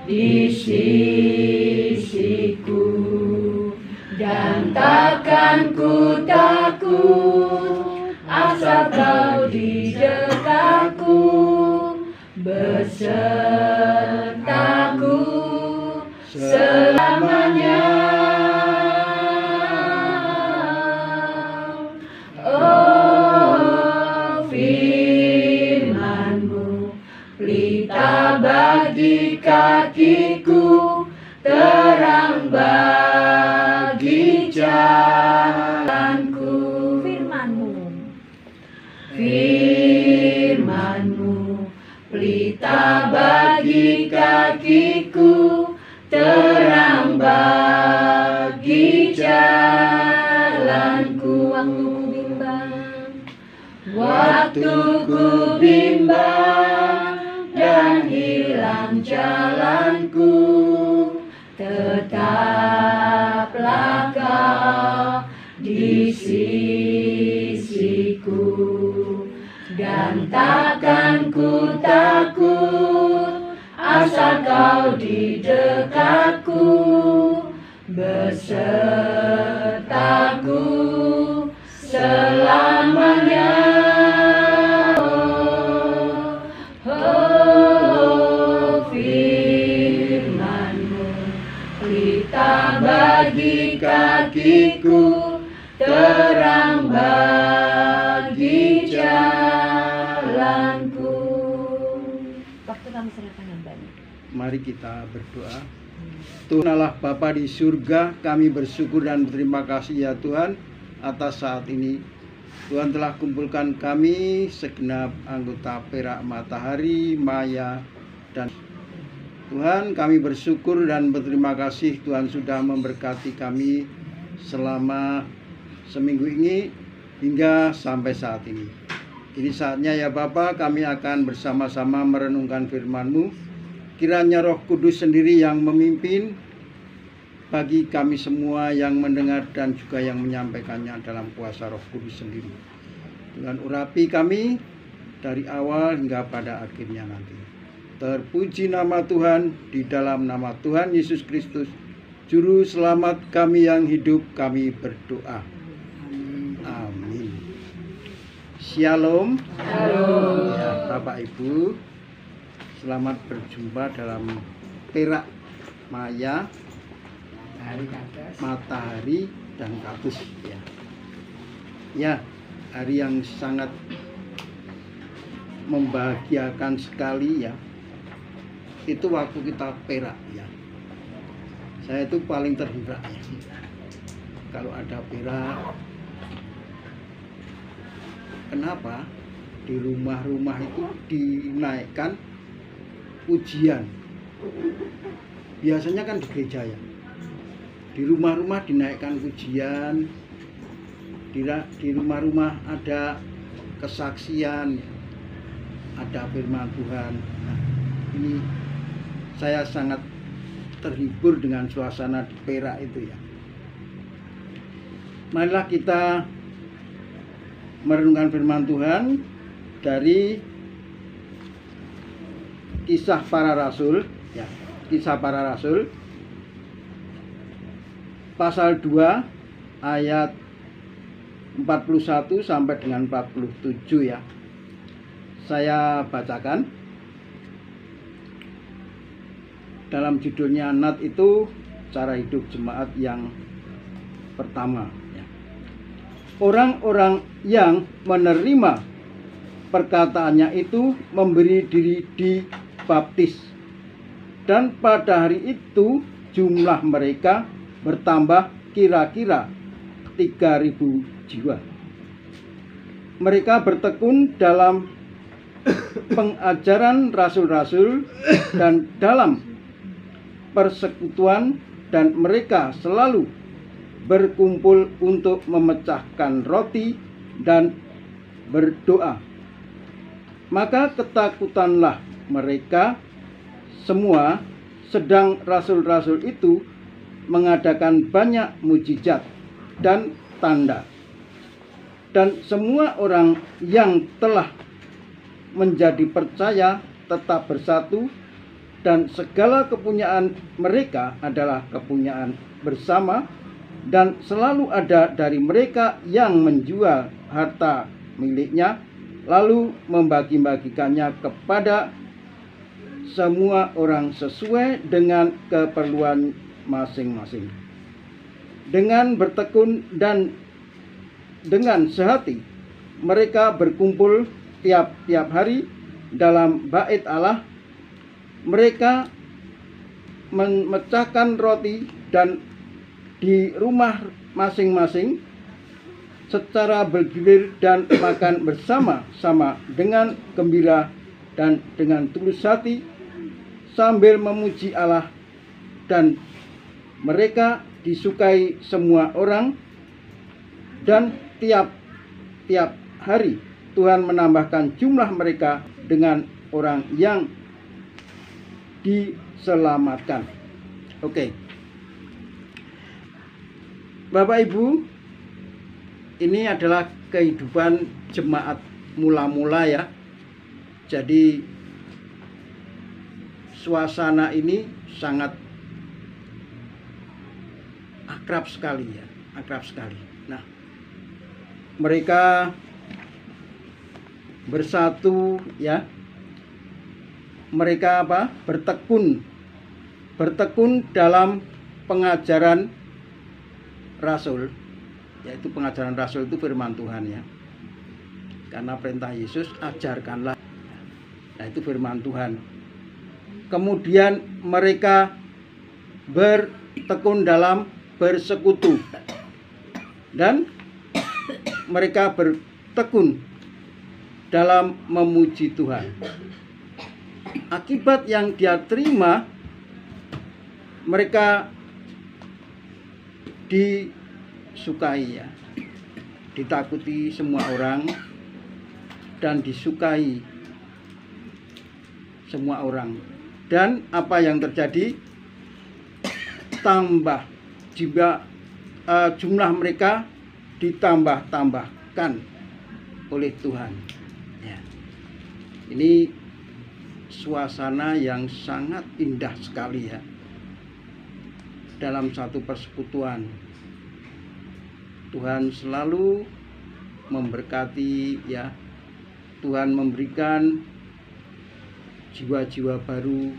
di sisiku, dan takkan ku takut asal kau di dekatku, besertaku selamanya. Oh, firman-Mu pelita bagi kakiku, terang bagi jalanku. Firman-Mu pelita bagi kakiku, terang bagi jalanku. Waktu ku bimbang dan hilang jalanku, tetaplah kau di sisiku, dan takkan ku takut asal kau di dekatku, besertaku selamanya. Oh, firman-Mu pelita bagi kakiku, terang bagi jalanku. Waktu kami serahkan hamba-Mu. Mari kita berdoa. Tuhan Allah Bapa di surga, kami bersyukur dan berterima kasih ya Tuhan atas saat ini. Tuhan telah kumpulkan kami segenap anggota Perak Matahari, Maya, dan Tuhan, kami bersyukur dan berterima kasih Tuhan sudah memberkati kami selama seminggu ini hingga sampai saat ini. Kini saatnya ya Bapa, kami akan bersama-sama merenungkan firman-Mu. Kiranya Roh Kudus sendiri yang memimpin bagi kami semua yang mendengar dan juga yang menyampaikannya dalam kuasa Roh Kudus sendiri. Tuhan urapi kami dari awal hingga pada akhirnya nanti. Terpuji nama Tuhan, di dalam nama Tuhan Yesus Kristus, Juru Selamat kami yang hidup, kami berdoa. Amin. Shalom. Shalom. Ya, Bapak Ibu, selamat berjumpa dalam Perak Maya, Matahari dan Kabus ya. Ya, hari yang sangat membahagiakan sekali ya. Itu waktu kita perak ya. Saya itu paling terhibur ya. Kalau ada perak. Kenapa? Di rumah-rumah itu dinaikkan pujian. Biasanya kan di gereja ya. Di rumah-rumah dinaikkan pujian, di rumah-rumah ada kesaksian, ada firman Tuhan. Nah, ini saya sangat terhibur dengan suasana di Perak itu ya. Marilah kita merenungkan firman Tuhan dari Kisah Para Rasul ya. Kisah Para Rasul pasal 2 ayat 41 sampai dengan 47 ya. Saya bacakan. Dalam judulnya Nat itu cara hidup jemaat yang pertama ya. Orang-orang yang menerima perkataannya itu memberi diri dibaptis, dan pada hari itu jumlah mereka bertambah kira-kira 3.000 jiwa. Mereka bertekun dalam pengajaran rasul-rasul dan dalam persekutuan, dan mereka selalu berkumpul untuk memecahkan roti dan berdoa. Maka ketakutanlah mereka semua, sedang rasul-rasul itu mengadakan banyak mujizat dan tanda. Dan semua orang yang telah menjadi percaya tetap bersatu dan segala kepunyaan mereka adalah kepunyaan bersama, dan selalu ada dari mereka yang menjual harta miliknya lalu membagi-bagikannya kepada semua orang sesuai dengan keperluan masing-masing. Dengan bertekun dan dengan sehati mereka berkumpul tiap-tiap hari dalam bait Allah. Mereka memecahkan roti dan di rumah masing-masing secara bergilir dan makan bersama-sama dengan gembira dan dengan tulus hati sambil memuji Allah, dan mereka disukai semua orang. Dan tiap-tiap hari Tuhan menambahkan jumlah mereka dengan orang yang diselamatkan. Oke. Bapak Ibu, ini adalah kehidupan jemaat mula-mula ya. Jadi suasana ini sangat akrab sekali ya, akrab sekali. Nah, mereka bersatu ya. Mereka bertekun dalam pengajaran Rasul, yaitu pengajaran Rasul itu firman Tuhan ya. Karena perintah Yesus, ajarkanlah. Nah, itu firman Tuhan. Kemudian mereka bertekun dalam bersekutu, dan mereka bertekun dalam memuji Tuhan. Akibat yang dia terima, mereka disukai ya, ditakuti semua orang dan disukai semua orang. Dan apa yang terjadi? Tambah juga jumlah mereka ditambah-tambahkan oleh Tuhan ya. Ini suasana yang sangat indah sekali ya, dalam satu persekutuan. Tuhan selalu memberkati ya. Tuhan memberikan jiwa-jiwa baru.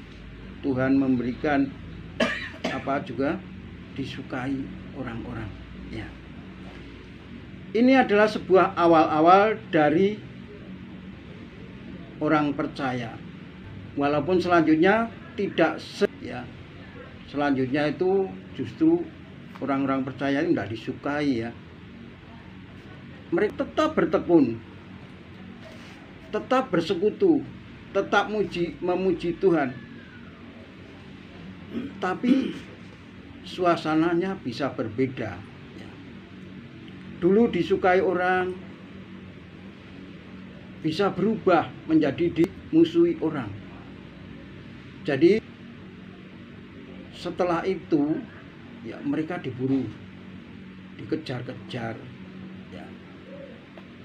Tuhan memberikan juga disukai orang-orang ya. Ini adalah sebuah awal-awal dari orang percaya. Walaupun selanjutnya tidak ya. Selanjutnya itu justru orang-orang percaya ini tidak disukai ya. Mereka tetap bertekun, tetap bersekutu, tetap memuji Tuhan. Tapi suasananya bisa berbeda ya. Dulu disukai orang bisa berubah menjadi dimusuhi orang. Jadi setelah itu ya, mereka diburu, dikejar-kejar ya,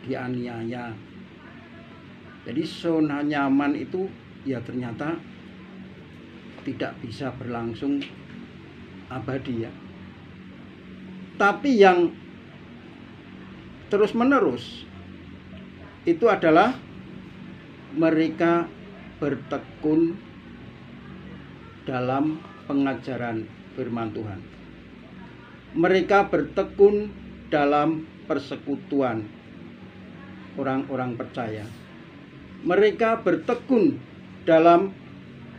dianiaya. Jadi zona nyaman itu ya ternyata tidak bisa berlangsung abadi ya. Tapi yang terus-menerus itu adalah mereka bertekun dalam pengajaran firman Tuhan. Mereka bertekun dalam persekutuan orang-orang percaya. Mereka bertekun dalam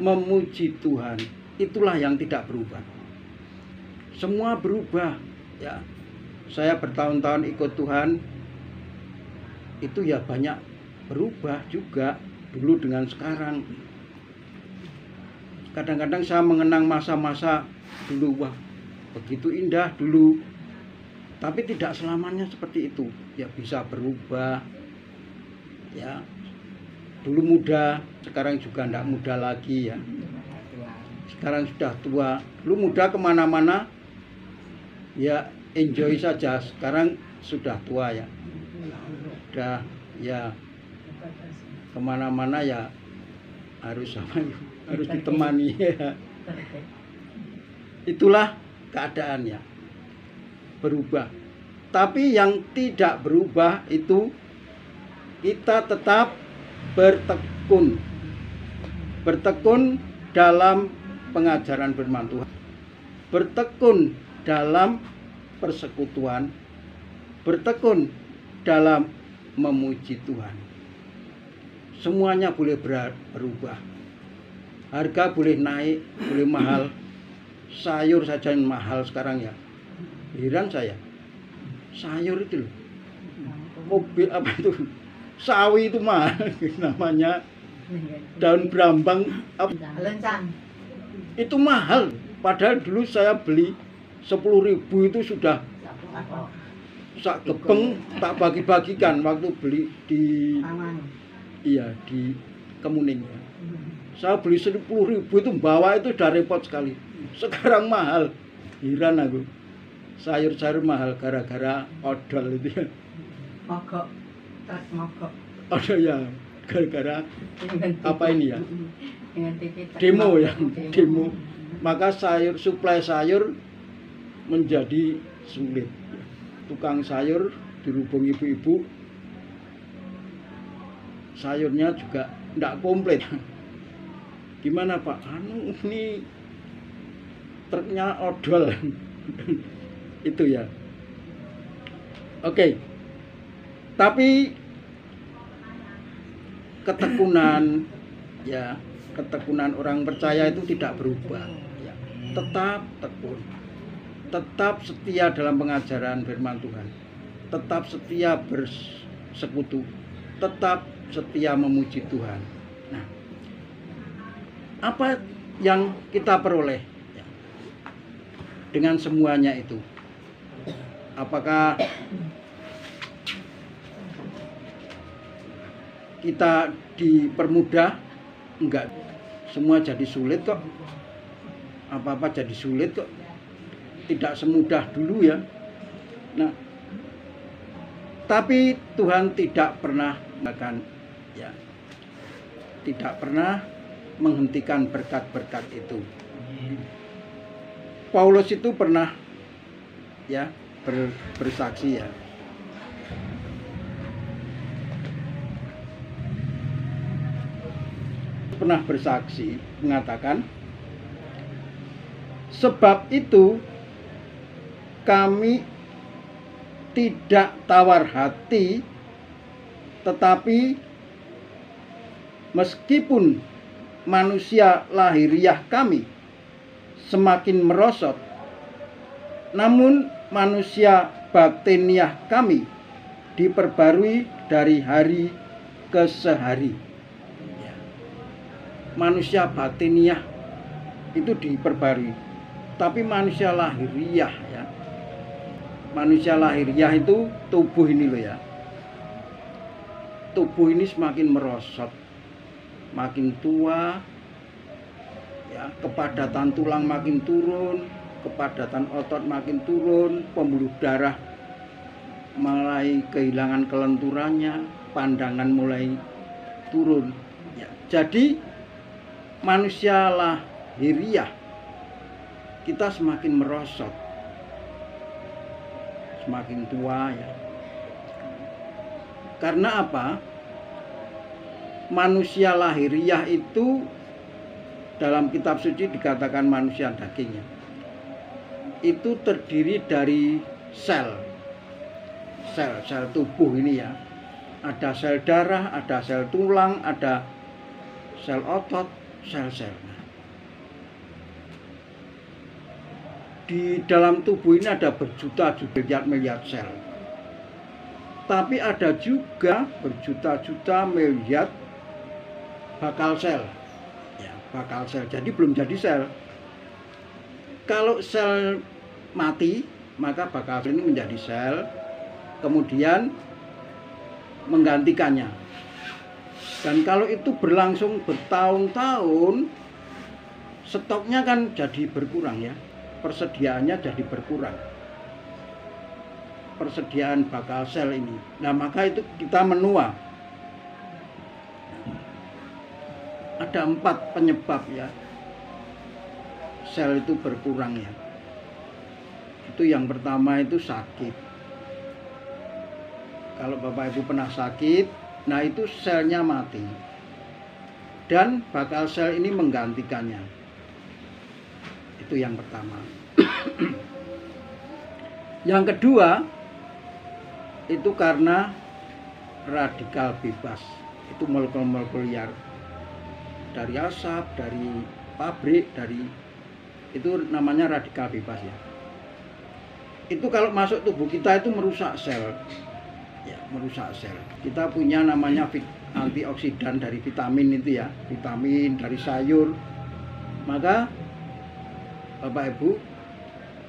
memuji Tuhan. Itulah yang tidak berubah. Semua berubah ya. Saya bertahun-tahun ikut Tuhan, itu ya banyak berubah juga dulu dengan sekarang. Kadang-kadang saya mengenang masa-masa dulu, wah begitu indah dulu. Tapi tidak selamanya seperti itu. Ya bisa berubah. Ya. Dulu muda, sekarang juga tidak muda lagi ya. Sekarang sudah tua. Dulu muda kemana-mana, ya enjoy saja. Sekarang sudah tua ya. Sudah ya kemana-mana ya harus ditemani ya. Itulah keadaannya, berubah. Tapi yang tidak berubah itu kita tetap bertekun dalam pengajaran firman Tuhan, bertekun dalam persekutuan, bertekun dalam memuji Tuhan. Semuanya boleh berubah. Harga boleh naik, boleh mahal. Sayur saja yang mahal sekarang ya. Heran saya. Sayur itu loh. Mobil apa itu? Sawi itu mahal namanya. Daun brambang Lencang. itu mahal. Padahal dulu saya beli 10.000 itu sudah sak kepeng, tak bagi-bagikan waktu beli di di Kemuning ya. Saya beli 10.000 itu bawa itu udah repot sekali. Sekarang mahal. Heran aku. Sayur-sayur mahal gara-gara odol itu ya. Mogok. Mogok. Odol ya, gara-gara apa ini ya? Demo Ya, demo. Maka suplai sayur menjadi sulit. Tukang sayur dirubung ibu-ibu, sayurnya juga tidak komplit. Gimana Pak? Ini truknya odol. Itu ya. Oke. Tapi ketekunan orang percaya itu tidak berubah ya. Tetap tekun, tetap setia dalam pengajaran firman Tuhan, tetap setia bersekutu, tetap setia memuji Tuhan. Nah, apa yang kita peroleh ya, dengan semuanya itu? Apakah kita dipermudah? Enggak, semua jadi sulit kok. Apa-apa jadi sulit kok. Tidak semudah dulu ya. Nah, tapi Tuhan tidak pernah tidak pernah menghentikan berkat-berkat itu. Paulus itu pernah ya bersaksi ya. Pernah bersaksi mengatakan, sebab itu kami tidak tawar hati, tetapi meskipun manusia lahiriah kami semakin merosot, namun manusia batiniah kami diperbarui dari hari ke sehari. Manusia batiniah itu diperbarui, tapi manusia lahiriah ya. Manusia lahiriah itu tubuh ini loh ya. Tubuh ini semakin merosot, makin tua ya, kepadatan tulang makin turun, kepadatan otot makin turun, pembuluh darah mulai kehilangan kelenturannya, pandangan mulai turun ya. Jadi manusia lahiriah kita semakin merosot, semakin tua ya. Karena apa? Manusia lahiriah itu dalam kitab suci dikatakan manusia dagingnya. Itu terdiri dari sel tubuh ini ya. Ada sel darah, ada sel tulang, ada sel otot, sel-sel. Di dalam tubuh ini ada berjuta-juta miliar sel. Tapi ada juga berjuta-juta miliar bakal sel. Ya, bakal sel. Jadi belum jadi sel. Kalau sel mati, maka bakal sel ini menjadi sel, kemudian menggantikannya. Dan kalau itu berlangsung bertahun-tahun, stoknya kan jadi berkurang ya. Persediaannya jadi berkurang. Persediaan bakal sel ini. Nah, maka itu kita menua. ada 4 penyebab ya sel itu berkurang ya. Itu yang pertama itu sakit. Kalau Bapak Ibu pernah sakit, nah itu selnya mati. Dan bakal sel ini menggantikannya. Itu yang pertama. Yang kedua, itu karena radikal bebas. Itu molekul-molekul liar. Dari asap, dari pabrik, itu namanya radikal bebas ya. Itu kalau masuk tubuh kita itu merusak sel. Ya, merusak sel. Kita punya namanya antioksidan dari vitamin itu ya, vitamin dari sayur. Maka Bapak Ibu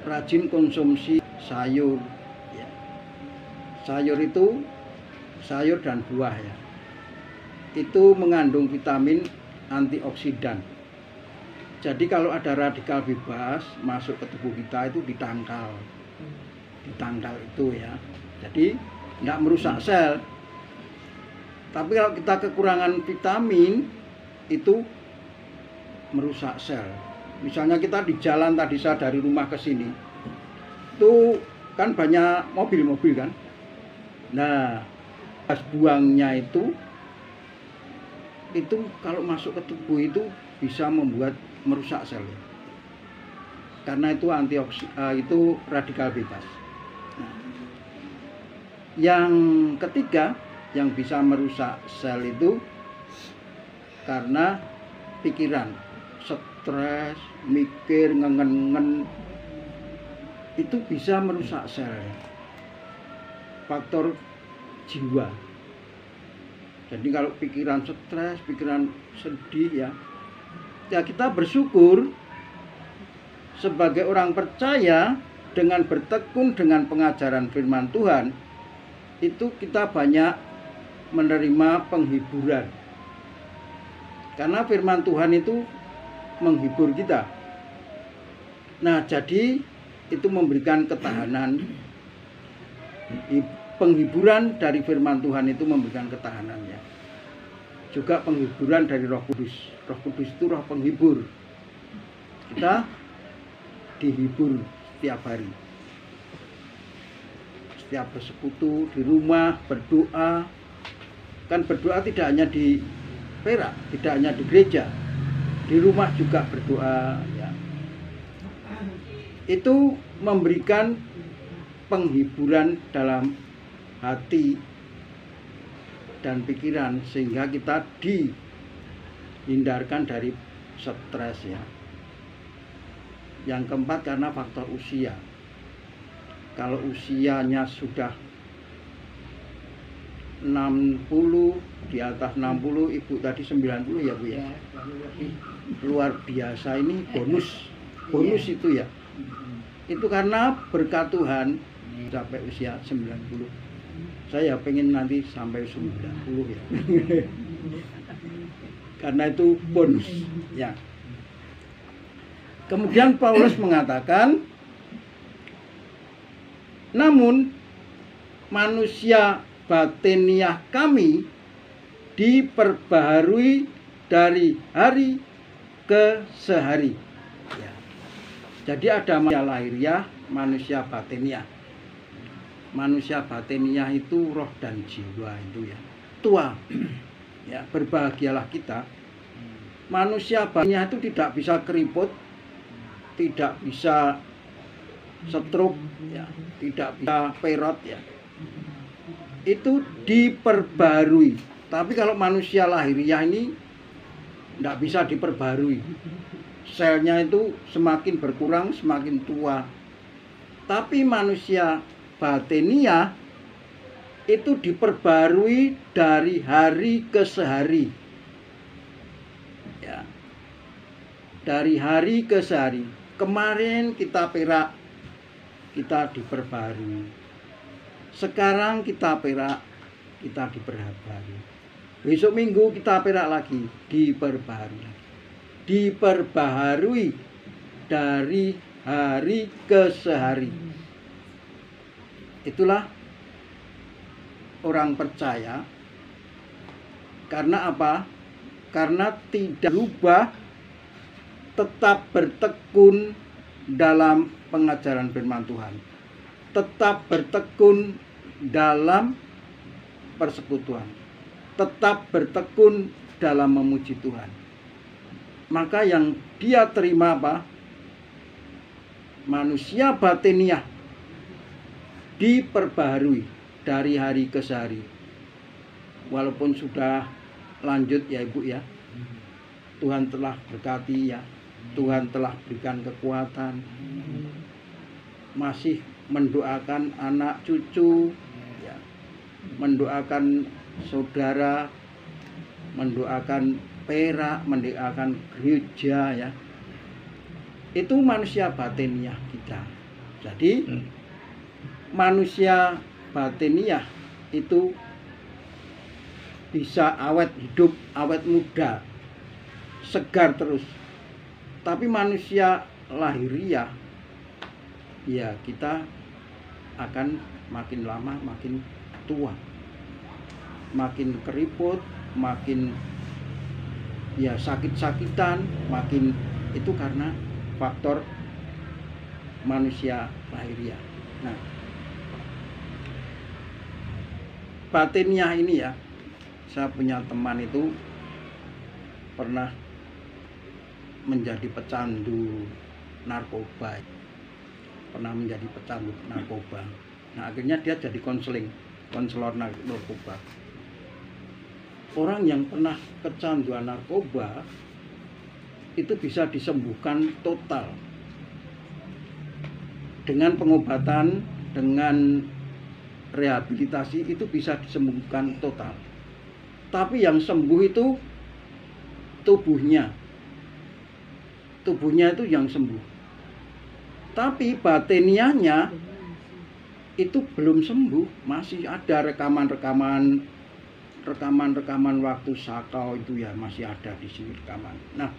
rajin konsumsi sayur ya. Sayur itu sayur dan buah ya. Itu mengandung vitamin antioksidan. Jadi kalau ada radikal bebas masuk ke tubuh kita itu ditangkal itu ya. Jadi tidak merusak sel. Tapi kalau kita kekurangan vitamin itu merusak sel. Misalnya kita di jalan tadi saya dari rumah ke sini, itu kan banyak mobil-mobil kan. Nah, gas buangnya itu kalau masuk ke tubuh itu bisa membuat merusak sel. Karena itu itu radikal bebas. Yang ketiga yang bisa merusak sel itu karena pikiran, stres, mikir, ngengen, itu bisa merusak sel. Faktor jiwa. Jadi kalau pikiran stres, pikiran sedih ya kita bersyukur sebagai orang percaya dengan bertekun dengan pengajaran firman Tuhan. Itu kita banyak menerima penghiburan. Karena firman Tuhan itu menghibur kita. Nah, jadi itu memberikan ketahanan. Penghiburan dari firman Tuhan itu memberikan ketahanan ya. Juga penghiburan dari Roh Kudus. Roh Kudus itu roh penghibur. Kita dihibur setiap hari. Setiap bersekutu di rumah, berdoa. Kan berdoa tidak hanya di Perak, tidak hanya di gereja, di rumah juga berdoa ya. Itu memberikan penghiburan dalam hati dan pikiran sehingga kita dihindarkan dari stres ya. Yang keempat karena faktor usia. Kalau usianya sudah 60, di atas 60, ibu tadi 90 ya Bu ya. Luar biasa, ini bonus itu ya. Itu karena berkat Tuhan sampai usia 90. Saya pengen nanti sampai 90 ya. Karena itu bonus ya. Kemudian Paulus mengatakan, namun manusia batiniah kami diperbaharui dari hari ke sehari. Ya. Jadi ada manusia lahiriah, manusia batiniah. Manusia batiniah itu roh dan jiwa itu ya. Tua. Ya, berbahagialah kita. Manusia batiniah itu tidak bisa keriput, tidak bisa stroke ya, tidak bisa perot ya. Itu diperbarui. Tapi kalau manusia lahiriah ini tidak bisa diperbarui. Selnya itu semakin berkurang, semakin tua. Tapi manusia batiniah itu diperbarui dari hari ke sehari. Ya. Dari hari ke sehari. Kemarin kita Perak, kita diperbarui. Sekarang kita Perak, kita diperbarui. Besok Minggu kita Perak lagi, diperbarui. Diperbaharui dari hari ke sehari. Itulah orang percaya. Karena apa? karena tidak berubah, tetap bertekun dalam pengajaran firman Tuhan, tetap bertekun dalam persekutuan, tetap bertekun dalam memuji Tuhan. Maka yang dia terima apa? Manusia batiniah diperbaharui dari hari ke hari. Walaupun sudah lanjut ya Ibu ya, Tuhan telah berkati ya, Tuhan telah berikan kekuatan, masih mendoakan anak cucu ya, mendoakan saudara, mendoakan perak, mendoakan gereja ya. Itu manusia batiniah kita. Jadi manusia batiniah itu bisa awet hidup, awet muda, segar terus. Tapi manusia lahiriah ya, kita akan makin lama makin tua, makin keriput, makin ya sakit-sakitan, makin itu karena faktor manusia lahiriah. Nah, batiniah ini ya, saya punya teman itu pernah menjadi pecandu narkoba, Nah, akhirnya dia jadi konselor narkoba. Orang yang pernah kecanduan narkoba itu bisa disembuhkan total dengan pengobatan, dengan rehabilitasi, itu bisa disembuhkan total. Tapi yang sembuh itu tubuhnya itu yang sembuh. Tapi batiniahnya itu belum sembuh, masih ada rekaman waktu sakau itu ya, masih ada di sini rekaman. Nah,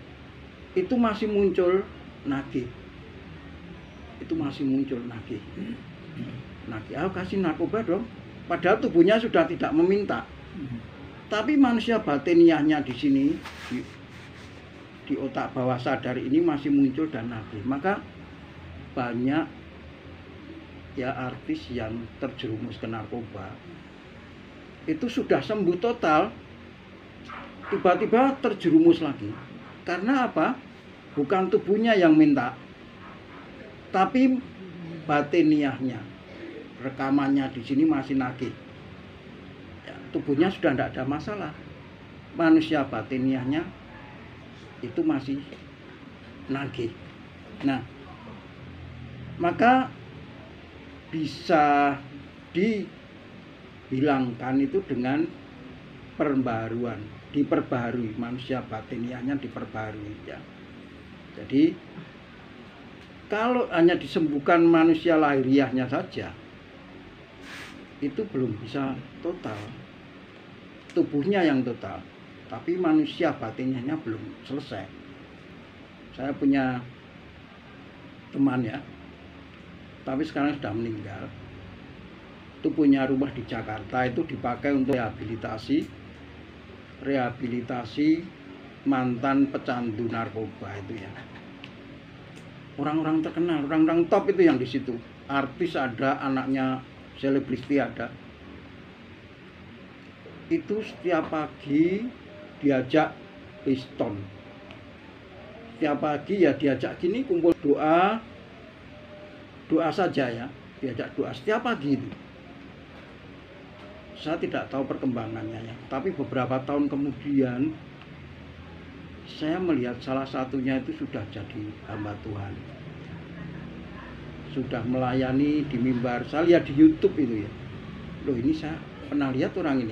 itu masih muncul nagih. Aku kasih narkoba dong. Padahal tubuhnya sudah tidak meminta. Tapi manusia batiniahnya di sini, di otak bawah sadar ini masih muncul dan nagih. Maka banyak ya artis yang terjerumus ke narkoba itu sudah sembuh total, tiba-tiba terjerumus lagi. Karena apa? Bukan tubuhnya yang minta, tapi batiniahnya. Rekamannya di sini masih nagih. Ya, tubuhnya sudah tidak ada masalah. Manusia batiniahnya itu masih nagih. Nah, maka bisa dihilangkan itu dengan pembaharuan, diperbaharui, manusia batiniahnya diperbaharui ya. Jadi kalau hanya disembuhkan manusia lahiriahnya saja, itu belum bisa total, tubuhnya yang total, tapi manusia batiniahnya belum selesai. Saya punya teman ya, tapi sekarang sudah meninggal. Itu punya rumah di Jakarta, itu dipakai untuk rehabilitasi mantan pecandu narkoba itu ya. Orang-orang terkenal, orang-orang top itu yang di situ. Artis ada, anaknya selebriti ada. Itu setiap pagi diajak piston. Setiap pagi ya diajak gini, kumpul doa saja ya, diajak doa setiap pagi itu. Saya tidak tahu perkembangannya ya, tapi beberapa tahun kemudian saya melihat salah satunya itu sudah jadi hamba Tuhan, sudah melayani di mimbar. Saya lihat di YouTube itu ya, loh ini saya pernah lihat orang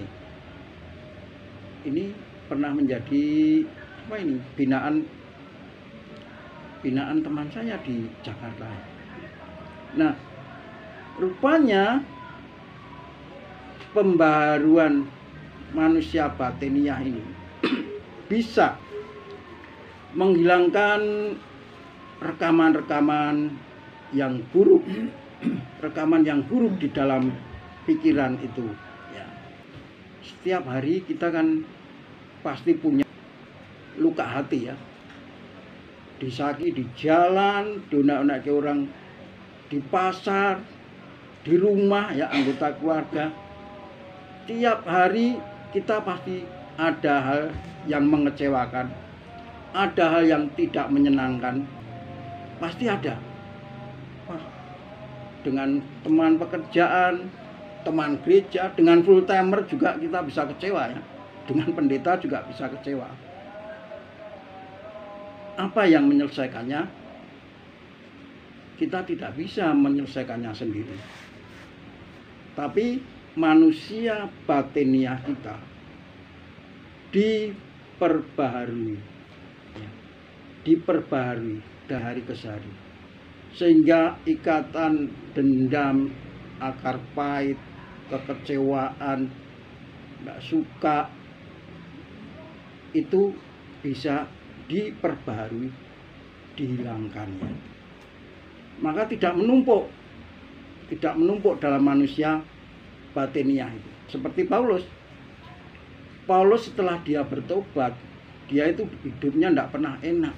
ini pernah menjadi apa ini, binaan teman saya di Jakarta. Nah, rupanya pembaharuan manusia batiniah ini bisa menghilangkan rekaman yang buruk di dalam pikiran itu ya. Setiap hari kita kan pasti punya luka hati ya. Disaki di jalan, dionak-onak ke orang di pasar, di rumah ya, anggota keluarga. Tiap hari kita pasti ada hal yang mengecewakan, ada hal yang tidak menyenangkan, pasti ada. Dengan teman pekerjaan, teman gereja, dengan full timer juga kita bisa kecewa ya. Dengan pendeta juga bisa kecewa. Apa yang menyelesaikannya? Kita tidak bisa menyelesaikannya sendiri. Tapi manusia batiniah kita diperbaharui, ya, diperbaharui dari hari ke hari, sehingga ikatan dendam, akar pahit, kekecewaan, tidak suka, itu bisa diperbaharui, dihilangkannya. Maka tidak menumpuk dalam manusia batiniah itu. Seperti Paulus setelah dia bertobat, dia itu hidupnya tidak pernah enak,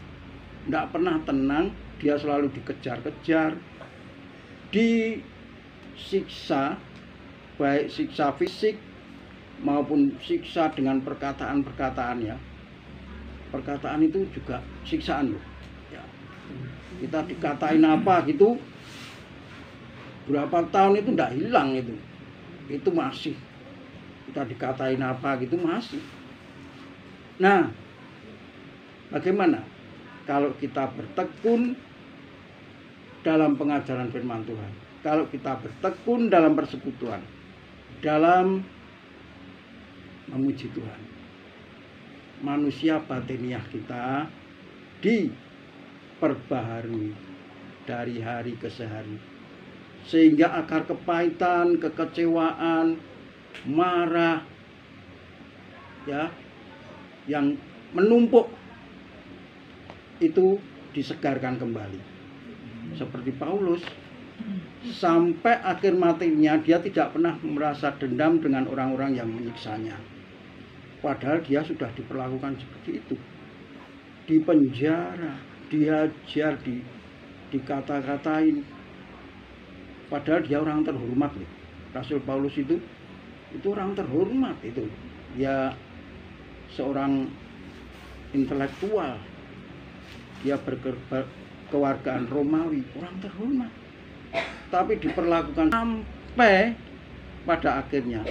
tidak pernah tenang, dia selalu dikejar-kejar, disiksa, baik siksa fisik maupun siksa dengan perkataan-perkataan ya. Perkataan itu juga siksaan loh. Ya. Kita dikatain apa gitu, berapa tahun itu tidak hilang itu masih. Kita dikatain apa gitu masih. Nah, bagaimana kalau kita bertekun dalam pengajaran firman Tuhan, kalau kita bertekun dalam persekutuan, dalam memuji Tuhan? Manusia batiniah kita diperbaharui dari hari ke hari, sehingga akar kepahitan, kekecewaan, marah ya, yang menumpuk itu disegarkan kembali. Seperti Paulus, sampai akhir matinya dia tidak pernah merasa dendam dengan orang-orang yang menyiksanya. Padahal dia sudah diperlakukan seperti itu, di penjara, dihajar, dikata-katain. Padahal dia orang terhormat loh. Rasul Paulus itu orang terhormat itu. Dia seorang intelektual, dia berkewargaan Romawi, orang terhormat. Tapi diperlakukan sampai pada akhirnya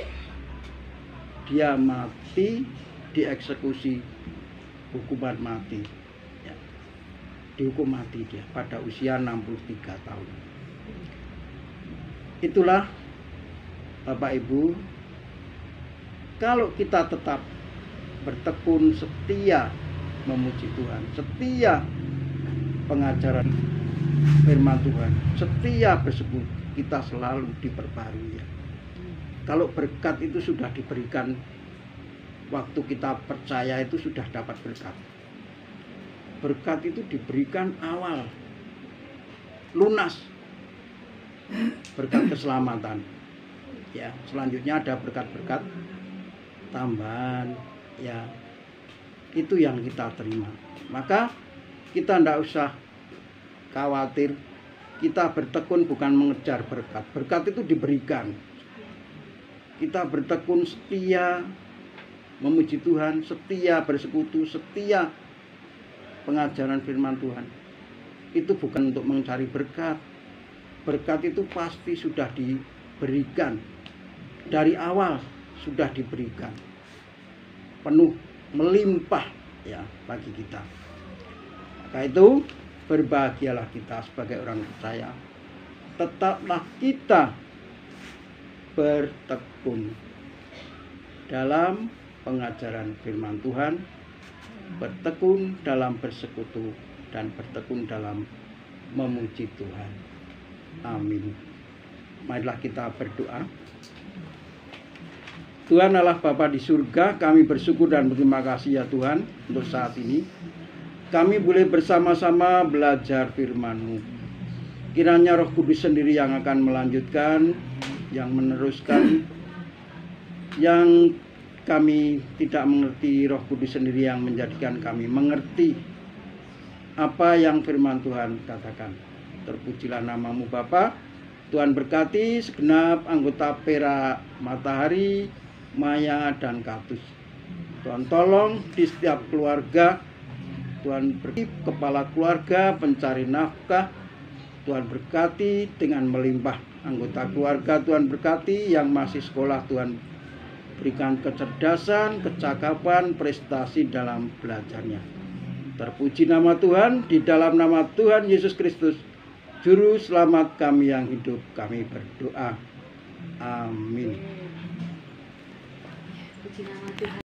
dia mati, dieksekusi, hukuman mati ya. Dihukum mati dia pada usia 63 tahun. Itulah Bapak Ibu, kalau kita tetap bertekun, setia memuji Tuhan, setia pengajaran firman Tuhan, setia bersekutu, kita selalu diperbarui ya. Kalau berkat itu sudah diberikan, waktu kita percaya itu sudah dapat berkat. Berkat itu diberikan awal, lunas, berkat keselamatan. Ya, selanjutnya ada berkat-berkat tambahan. Ya, itu yang kita terima. Maka kita tidak usah khawatir. Kita bertekun bukan mengejar berkat. Berkat itu diberikan. Kita bertekun setia memuji Tuhan, setia bersekutu, setia pengajaran firman Tuhan. Itu bukan untuk mencari berkat. Berkat itu pasti sudah diberikan. Dari awal sudah diberikan. Penuh, melimpah ya bagi kita. Maka itu berbahagialah kita sebagai orang percaya. Tetaplah kita bertekun dalam pengajaran firman Tuhan, bertekun dalam bersekutu, dan bertekun dalam memuji Tuhan. Amin. Marilah kita berdoa. Tuhan Allah Bapa di surga, kami bersyukur dan berterima kasih ya Tuhan untuk saat ini. Kami boleh bersama-sama belajar firman-Mu. Kiranya Roh Kudus sendiri yang akan melanjutkan, yang meneruskan, yang kami tidak mengerti, Roh Kudus sendiri yang menjadikan kami mengerti apa yang firman Tuhan katakan. Terpujilah namamu Bapa. Tuhan berkati segenap anggota Pera Matahari, Maya, dan Katus. Tuhan tolong di setiap keluarga. Tuhan berkati kepala keluarga, pencari nafkah. Tuhan berkati dengan melimpah anggota keluarga. Tuhan berkati yang masih sekolah. Tuhan berikan kecerdasan, kecakapan, prestasi dalam belajarnya. Terpuji nama Tuhan. Di dalam nama Tuhan Yesus Kristus, Juru Selamat kami yang hidup, kami berdoa. Amin. Puji nama Tuhan.